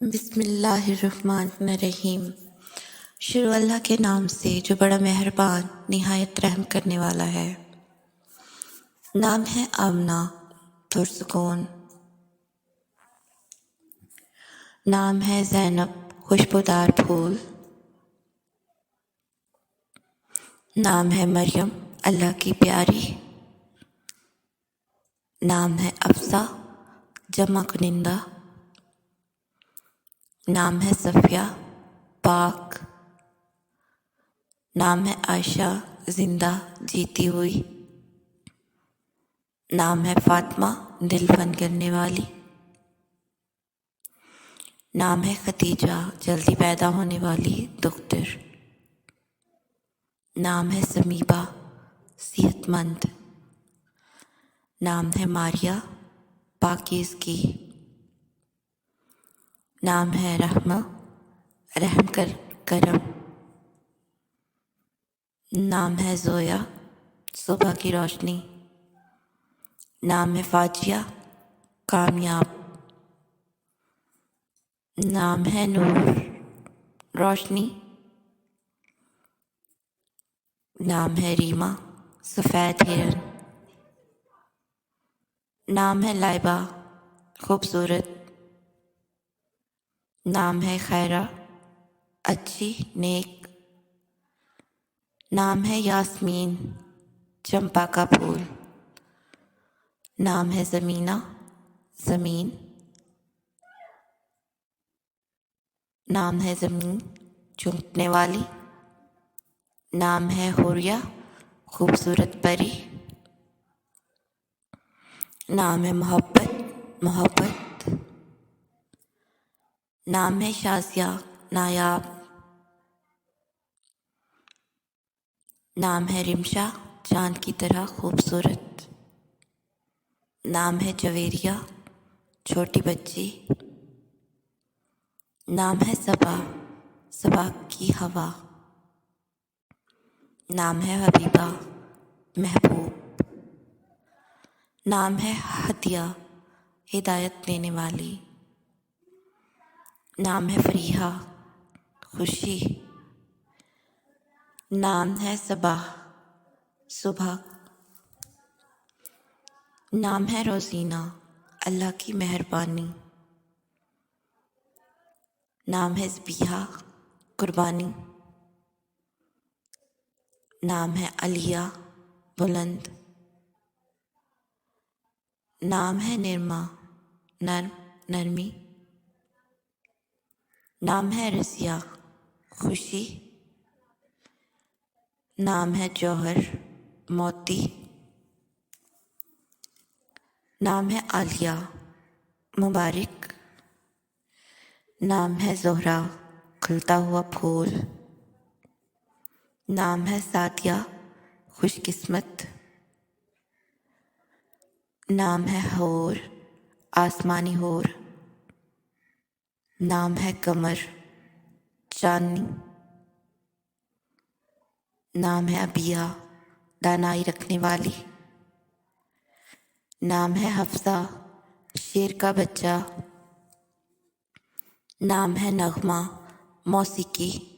بسم اللہ الرحمن الرحیم۔ شروع اللہ کے نام سے جو بڑا مہربان نہایت رحم کرنے والا ہے۔ نام ہے آمنہ، پرسکون۔ نام ہے زینب، خوشبودار پھول۔ نام ہے مریم، اللہ کی پیاری۔ نام ہے افسا، جمع کنندہ۔ نام ہے صفیہ، پاک۔ نام ہے عائشہ، زندہ جیتی ہوئی۔ نام ہے فاطمہ، دل فن کرنے والی۔ نام ہے ختیجہ، جلدی پیدا ہونے والی دختر۔ نام ہے سمیبہ، صحت مند۔ نام ہے ماریہ، پاکیزگی۔ نام ہے رحمہ، رحم کر کرم۔ نام ہے زویا، صبح کی روشنی۔ نام ہے فاجیہ، کامیاب۔ نام ہے نور، روشنی۔ نام ہے ریما، سفید ہرن۔ نام ہے لائبہ، خوبصورت۔ نام ہے خیرہ، اچھی، نیک۔ نام ہے یاسمین، چمپا کا پھول۔ نام ہے زمینہ، زمین۔ نام ہے زمین، چومنے والی۔ نام ہے حوریہ، خوبصورت پری۔ نام ہے محبت، محبت۔ نام ہے شازیہ، نایاب۔ نام ہے رمشا، چاند کی طرح خوبصورت۔ نام ہے جویریہ، چھوٹی بچی۔ نام ہے صبا، صبا کی ہوا۔ نام ہے حبیبہ، محبوب۔ نام ہے ہدیہ، ہدایت دینے والی۔ نام ہے فریحہ، خوشی۔ نام ہے صباح، صبح۔ نام ہے روزینہ، اللہ کی مہربانی۔ نام ہے ذبیحہ، قربانی۔ نام ہے علیہ، بلند۔ نام ہے نرما، نرم، نرمی۔ نام ہے رضیہ، خوشی۔ نام ہے جوہر، موتی۔ نام ہے عالیہ، مبارک۔ نام ہے زہرہ، کھلتا ہوا پھول۔ نام ہے سعدیہ، خوش قسمت۔ نام ہے حور، آسمانی حور۔ نام ہے قمر، چاندنی۔ نام ہے ابیہ، دانائی رکھنے والی۔ نام ہے حفصہ، شیر کا بچہ۔ نام ہے نغمہ، موسیقی۔